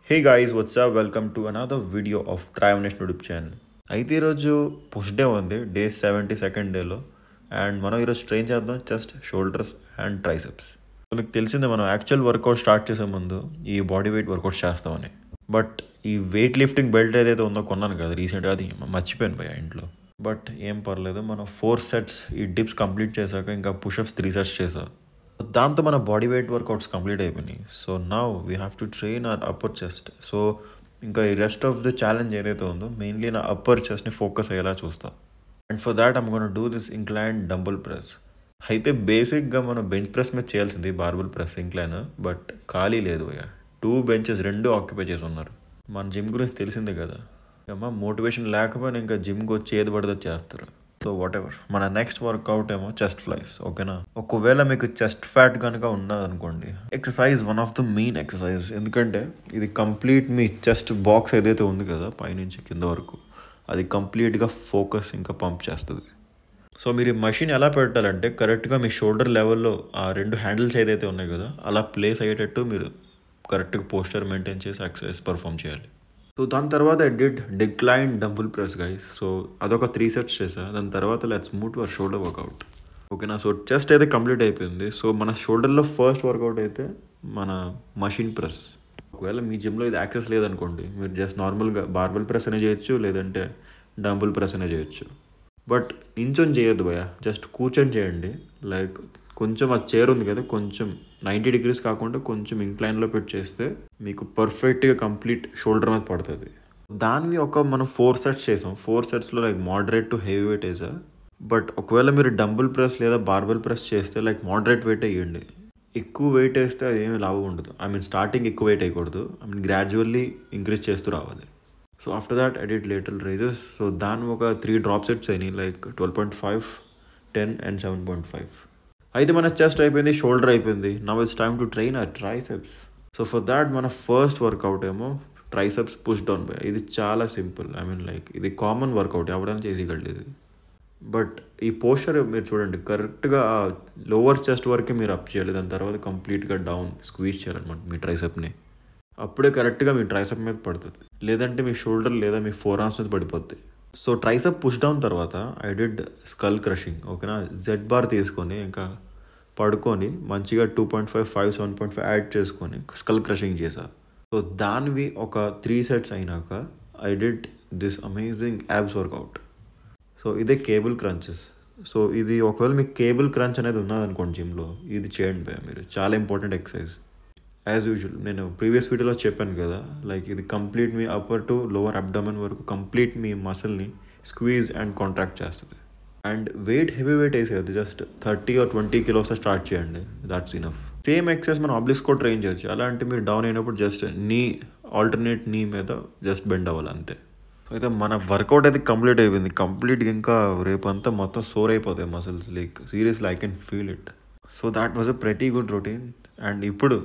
Hey guys, what's up? Welcome to another video of Thriveness YouTube channel. అయితే ఈరోజు push day ఉంది, day 72nd డేలో. And మనం ఈరోజు ట్రైన్ చేద్దాం చెస్ట్, షోల్డర్స్ అండ్ ట్రైసెప్స్. మీకు తెలిసిందే మనం యాక్చువల్ వర్కౌట్ స్టార్ట్ చేసే ముందు ఈ బాడీ వెయిట్ వర్కౌట్ చేస్తామని. బట్ ఈ వెయిట్ లిఫ్టింగ్ బెల్ట్ ఏదైతే ఉందో కొన్నాను కదా రీసెంట్గా, అది మర్చిపోయాను భయ ఇంట్లో. బట్ ఏం పర్లేదు, మనం 4 sets ఈ డిప్స్ కంప్లీట్ చేశాక ఇంకా పుషప్స్ 3 sets చేసాం. దాంతో మన బాడీ వెయిట్ వర్కౌట్స్ కంప్లీట్ అయిపోయినాయి. So now we have to train our upper chest. So ఇంకా ఈ రెస్ట్ ఆఫ్ ద ఛాలెంజ్ ఏదైతే ఉందో మెయిన్లీ నా అప్పర్ చెస్ట్ని ఫోకస్ అయ్యేలా చూస్తా. And for that I'm gonna do this incline dumbbell press. అయితే బేసిక్గా మనం బెంచ్ ప్రెస్ మీద చేయాల్సింది బార్బుల్ ప్రెస్ ఇంక్లైన్, బట్ ఖాళీ లేదు భయ్య. 2 benches రెండు ఆక్యుపై చేసి ఉన్నారు. మన జిమ్ గురించి తెలిసిందే కదా, అమ్మ మోటివేషన్ లేకపోయినా ఇంకా జిమ్కి వచ్చి ఏది పడితే చేస్తారు. సో వాట్ ఎవర్, మన నెక్స్ట్ వర్కౌట్ ఏమో చెస్ట్ ఫ్లైస్. ఓకేనా, ఒకవేళ మీకు చెస్ట్ ఫ్యాట్ కనుక ఉన్నదనుకోండి, exercise one of the main exercise. ఎందుకంటే ఇది కంప్లీట్ మీ చెస్ట్ బాక్స్ ఏదైతే ఉంది కదా పైనుంచి కింద వరకు, అది కంప్లీట్గా ఫోకస్ ఇంకా పంప్ చేస్తుంది. సో మీరు ఈ మషిన్ ఎలా పెట్టాలంటే కరెక్ట్గా మీ షోల్డర్ లెవెల్లో ఆ 2 హ్యాండిల్స్ ఏదైతే ఉన్నాయి కదా అలా ప్లేస్ అయ్యేటట్టు మీరు కరెక్ట్గా పోస్టర్ మెయింటైన్ చేసి ఎక్సర్సైజ్ పర్ఫామ్ చేయాలి. సో దాని తర్వాత I did decline dumbbell press guys. So అదొక 3 sets చేసా. దాని తర్వాత let's move to our shoulder workout. ఓకేనా, సో చెస్ట్ అయితే కంప్లీట్ అయిపోయింది. సో మన షోల్డర్లో ఫస్ట్ వర్కౌట్ అయితే మన మషిన్ ప్రెస్. ఒకవేళ మీ జిమ్లో ఇది యాక్సెస్ లేదనుకోండి, మీరు జస్ట్ నార్మల్గా బార్బెల్ ప్రెస్ అనే చేయొచ్చు, లేదంటే డంబుల్ ప్రెస్ అనే చేయొచ్చు. బట్ నించొని చేయొద్దు భయ, జస్ట్ కూర్చొని చేయండి. లైక్ కొంచెం ఆ చైర్ ఉంది కదా, కొంచెం 90 degrees కాకుండా కొంచెం ఇంక్లైన్లో పెట్టి చేస్తే మీకు పర్ఫెక్ట్గా కంప్లీట్ షోల్డర్ మీద పడుతుంది. దానివి మనం 4 sets చేసాం. 4 setsలో like moderate to heavy weight వేసా. బట్ ఒకవేళ మీరు డంబుల్ ప్రెస్ లేదా బార్బెల్ ప్రెస్ చేస్తే లైక్ మోడరేట్ వెయిట్ వేయండి. ఎక్కువ వెయిట్ వేస్తే అది ఏమీ లాభం ఉండదు. స్టార్టింగ్ ఎక్కువ వెయిట్ వేయకూడదు, గ్రాడ్యువల్లీ ఇంక్రీజ్ చేస్తూ రావాలి. So after that I did lateral raises. So దాని ఒక 3 drop sets అయినాయి, లైక్ 12.5, 10 and 7.5. అయితే మన చెస్ట్ అయిపోయింది, షోల్డర్ అయిపోయింది. Now it's time to train our triceps. So for that మన ఫస్ట్ వర్కౌట్ ఏమో ట్రైసెప్స్ పుష్ డౌన్ బై. ఇది చాలా సింపుల్, లైక్ ఇది కామన్ వర్కౌట్, ఎవరైనా చేసేయగలదు ఇది. బట్ ఈ పోస్చర్ మీరు చూడండి, కరెక్ట్గా లోవర్ చెస్ట్ వరకే మీరు అప్ చేయాలి. దాని తర్వాత కంప్లీట్గా డౌన్ స్క్వీజ్ చేయాలన్నమాట మీ ట్రైసెప్ని. అప్పుడే కరెక్ట్గా మీ ట్రైసెప్ మీద పడుతుంది, లేదంటే మీ షోల్డర్ లేదా మీ ఫోర్ ఆర్మ్స్ మీద పడిపోద్ది. సో ట్రైసెప్ పుష్ డౌన్ తర్వాత ఐ డిడ్ స్కల్ క్రషింగ్. ఓకేనా, జెడ్ బార్ తీసుకొని ఇంకా పడుకొని మంచిగా 2.5, 5, 7.5 యాడ్ చేసుకొని స్కల్ క్రషింగ్ చేసా. సో దానివి ఒక 3 sets అయినాక I did this amazing abs workout. So ఇదే కేబుల్ క్రంచెస్. సో ఇది ఒకవేళ మీకు కేబుల్ క్రంచ్ అనేది ఉన్నదనుకోండి జిమ్లో, ఇది చేయండి భయ మీరు, చాలా ఇంపార్టెంట్ ఎక్సర్సైజ్. యాజ్ యూజువల్ నేను ప్రీవియస్ వీడియోలో చెప్పాను కదా, లైక్ ఇది కంప్లీట్ మీ అప్పర్ టు లోవర్ అబ్డామెన్ వరకు కంప్లీట్ మీ మసిల్ని స్క్వీజ్ అండ్ కాంట్రాక్ట్ చేస్తుంది. అండ్ వెయిట్ హెవీ వెయిట్ వేసేది, జస్ట్ 30 or 20 kilos స్టార్ట్ చేయండి, దాట్స్ ఇనఫ్. సేమ్ ఎక్సర్సైజ్ మనం ఆబ్లిక్స్ కూడా ట్రైన్ చేయొచ్చు. అలా అంటే మీరు డౌన్ అయినప్పుడు జస్ట్ ఆల్టర్నేట్ నీ మీద జస్ట్ బెండ్ అవ్వాలి అంతే. సో అయితే మన వర్కౌట్ అయితే కంప్లీట్ అయిపోయింది. కంప్లీట్గా ఇంకా రేపు అంతా మొత్తం సోర్ అయిపోతాయి muscles, like seriously I can feel it. So that was a pretty good routine. And ఇప్పుడు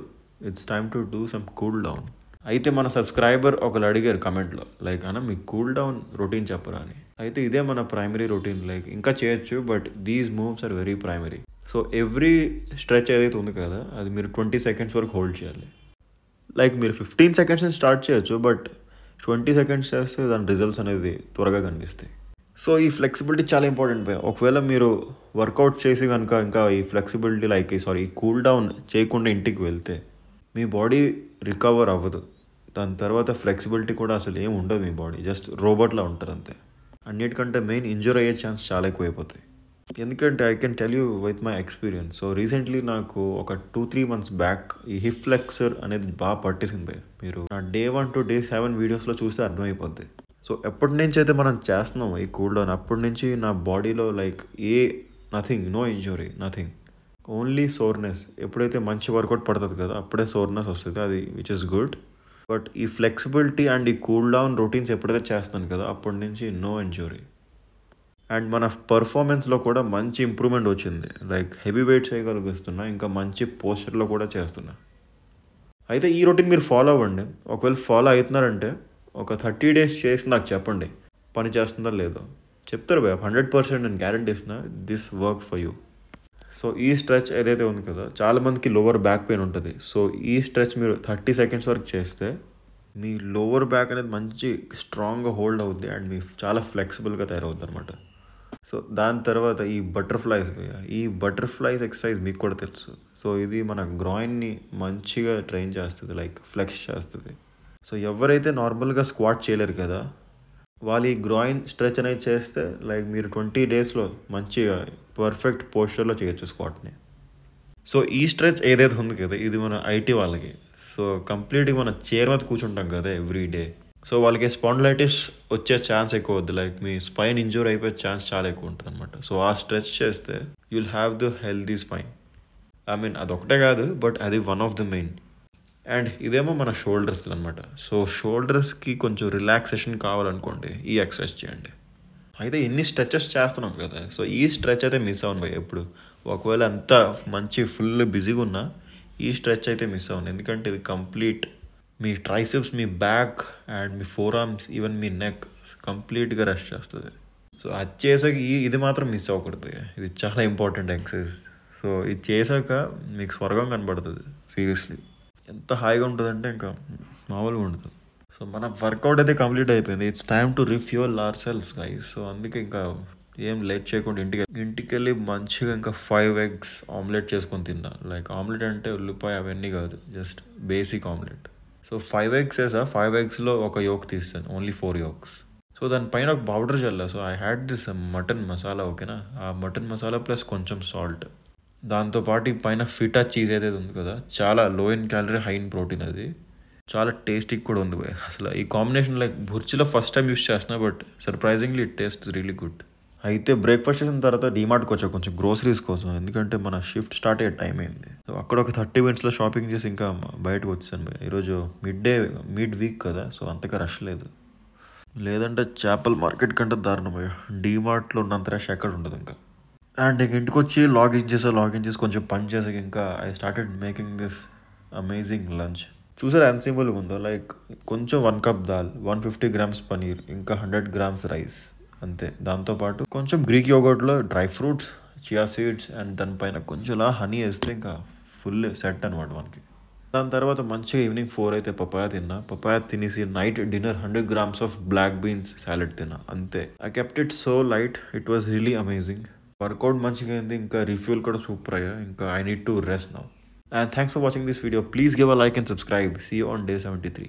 it's time to do some cool down. అయితే మన సబ్స్క్రైబర్ ఒకరు అడిగారు కమెంట్లో, లైక్ అన్న మీకు కూల్ డౌన్ రొటీన్ చెప్పరా అని. అయితే ఇదే మన ప్రైమరీ రొటీన్. లైక్ ఇంకా చేయొచ్చు, but these moves are very primary. So every stretch ఏదైతే ఉంది కదా అది మీరు 20 seconds వరకు హోల్డ్ చేయాలి. లైక్ మీరు 15 seconds స్టార్ట్ చేయొచ్చు, బట్ 20 seconds చేస్తే దాని రిజల్ట్స్ అనేది త్వరగా కనిపిస్తాయి. సో ఈ ఫ్లెక్సిబిలిటీ చాలా ఇంపార్టెంట్ భయ. ఒకవేళ మీరు వర్కౌట్ చేసి కనుక ఇంకా ఈ ఫ్లెక్సిబిలిటీ ఈ కూల్ డౌన్ చేయకుండా ఇంటికి వెళ్తే మీ బాడీ రికవర్ అవ్వదు. దాని తర్వాత ఫ్లెక్సిబిలిటీ కూడా అసలు ఏమి ఉండదు, మీ బాడీ జస్ట్ రోబోట్లా ఉంటారు అంతే. అన్నిటికంటే మెయిన్ ఇంజూర్ అయ్యే ఛాన్స్ చాలా ఎక్కువైపోతాయి. ఎందుకంటే I can tell you with my experience. So recently నాకు ఒక 2-3 months బ్యాక్ ఈ హిప్ ఫ్లెక్సర్ అనేది బాగా పట్టేసింది. మీరు నా Day 1 to Day 7 వీడియోస్లో చూస్తే అర్థమైపోద్ది. సో ఎప్పటి నుంచి అయితే మనం చేస్తున్నాం ఈ కూల్ డౌన్, అప్పటి నుంచి నా బాడీలో like nothing, no injury, nothing, only soreness. ఎప్పుడైతే మంచి వర్కౌట్ పడుతుంది కదా అప్పుడే సోర్నెస్ వస్తుంది, అది విచ్ ఇస్ గుడ్. బట్ ఈ ఫ్లెక్సిబిలిటీ అండ్ ఈ కూల్ డౌన్ రొటీన్స్ ఎప్పుడైతే చేస్తాను కదా అప్పటి నుంచి నో ఇంజురీ. అండ్ మన పర్ఫార్మెన్స్లో కూడా మంచి ఇంప్రూవ్మెంట్ వచ్చింది. లైక్ హెవీ వెయిట్ చేయగలుగుతున్నా, ఇంకా మంచి పోస్చర్లో కూడా చేస్తున్నా. అయితే ఈ రొటీన్ మీరు ఫాలో అవ్వండి. ఒకవేళ ఫాలో అవుతున్నారంటే ఒక 30 days చేసి నాకు చెప్పండి పని చేస్తుందా లేదో. చెప్తారు భయ, 100% నేను గ్యారంటీ ఇస్తున్నా this work for you. So ఈ స్ట్రెచ్ ఏదైతే ఉంది కదా చాలామందికి లోవర్ బ్యాక్ పెయిన్ ఉంటుంది. సో ఈ స్ట్రెచ్ మీరు 30 seconds వరకు చేస్తే మీ లోవర్ బ్యాక్ అనేది మంచి స్ట్రాంగ్గా హోల్డ్ అవుద్ది అండ్ మీ చాలా ఫ్లెక్సిబుల్గా తయారవుద్ది అనమాట. సో దాని తర్వాత ఈ బటర్ఫ్లైస్ ఎక్సర్సైజ్ మీకు కూడా తెలుసు. సో ఇది మన గ్రాయిన్ని మంచిగా ట్రైన్ చేస్తుంది, లైక్ ఫ్లెక్స్ చేస్తుంది. సో ఎవరైతే నార్మల్గా స్క్వాట్ చేయలేరు కదా, వాళ్ళు ఈ గ్రాయిన్ స్ట్రెచ్ అనేది చేస్తే లైక్ మీరు 20 డేస్లో మంచిగా పర్ఫెక్ట్ పోస్చర్లో చేయొచ్చు స్క్వాట్ని. సో ఈ స్ట్రెచ్ ఏదైతే ఉంది కదా, ఇది మన ఐటీ వాళ్ళకి. సో కంప్లీట్గా మన చైర్ మీద కూర్చుంటాం కదా ఎవ్రీ డే. సో వాళ్ళకి స్పాండిలైటిస్ వచ్చే ఛాన్స్ ఎక్కువ అవుద్ది, లైక్ మీ స్పైన్ ఇంజూర్ అయిపోయే ఛాన్స్ చాలా ఎక్కువ ఉంటుంది అనమాట. సో ఆ స్ట్రెచ్ చేస్తే you'll have the healthy spine. I mean అదొకటే కాదు, బట్ అది one of the main. And ఇదేమో మన షోల్డర్స్ అనమాట. సో షోల్డర్స్కి కొంచెం రిలాక్సేషన్ కావాలనుకోండి, ఈ ఎక్సర్సైజ్ చేయండి. అయితే ఎన్ని స్ట్రెచెస్ చేస్తున్నాం కదా, సో ఈ స్ట్రెచ్ అయితే మిస్ అవ్వను భయ్ ఎప్పుడు. ఒకవేళ అంత మంచి ఫుల్ బిజీగా ఉన్నా ఈ స్ట్రెచ్ అయితే మిస్ అవ్వను, ఎందుకంటే ఇది complete me triceps, me back and me four arms, even me neck కంప్లీట్గా రెస్ట్ చేస్తుంది. సో అది చేసాక ఇది మాత్రం మిస్ అవ్వకూడదు భయ్య, ఇది చాలా ఇంపార్టెంట్ ఎక్సర్సైజ్. సో ఇది చేశాక మీకు స్వర్గం కనబడుతుంది సీరియస్లీ. ఎంత హాయిగా ఉంటుందంటే ఇంకా మామూలుగా ఉంటుంది. సో మన వర్కౌట్ అయితే కంప్లీట్ అయిపోయింది. It's time to refuel our self guys. So అందుకే ఇంకా ఏం లేట్ చేయకుండా ఇంటికి వెళ్ళి మంచిగా ఇంకా 5 eggs ఆమ్లెట్ చేసుకొని తిన్నా. లైక్ ఆమ్లెట్ అంటే ఉల్లిపాయ అవన్నీ కాదు, just basic omelette. So 5 eggs వేసా, 5 eggsలో ఒక యోక్ తీస్తాను, ఓన్లీ 4 yolks. సో దానిపైన ఒక పౌడర్ చల్లా. So I had this mutton masala, ఓకేనా. ఆ మటన్ మసాలా ప్లస్ కొంచెం సాల్ట్, దాంతోపాటు పైన ఫిటా చీజ్ ఏదైతే ఉంది కదా, చాలా low in calorie high in protein, అది చాలా టేస్టీగా కూడా ఉంది భయ్. అసలు ఈ కాంబినేషన్ లైక్ భుర్చిలో ఫస్ట్ టైం యూస్ చేస్తున్నా, but surprisingly it taste really good. అయితే బ్రేక్ఫాస్ట్ చేసిన తర్వాత డీమార్ట్కి వచ్చా కొంచెం గ్రోసరీస్ కోసం, ఎందుకంటే మన షిఫ్ట్ స్టార్ట్ అయ్యే టైం అయింది. సో అక్కడ ఒక 30 minutesలో షాపింగ్ చేసి ఇంకా బయటకు వచ్చాను భయ్. ఈరోజు మిడ్ వీక్ కదా, సో అంతగా రష్ లేదు. లేదంటే చేపల మార్కెట్ కంటే దారుణం భయ్, డీమార్ట్లో ఉన్నంత రష్ ఎక్కడ ఉండదు ఇంకా. అండ్ ఇంటికి వచ్చి లాగిన్ చేసి కొంచెం పని చేసాక ఇంకా I started making this amazing lunch. చూసారా ఎంత సింపుల్గా ఉందో, లైక్ కొంచెం 1 cup దాల్, 150 grams పనీర్, ఇంకా 100 grams రైస్, అంతే. దాంతోపాటు కొంచెం గ్రీక్ యోగర్ట్లో dry fruits, chia seeds and దానిపైన కొంచెంలా హనీ వేస్తే ఇంకా ఫుల్ సెట్ అనమాట మనకి. దాని తర్వాత మంచిగా ఈవినింగ్ 4 అయితే పపాయ తిన్నా. పపాయ తినేసి night dinner 100 grams of black beans salad తిన్నా, అంతే. I kept it so light, it was really amazing. Workout మంచిగా అయింది, ఇంకా రిఫ్యూల్ కూడా సూపర్ అయ్యా. ఇంకా I need to rest now. And thanks for watching this video. Please give a like and subscribe. See you on day 73.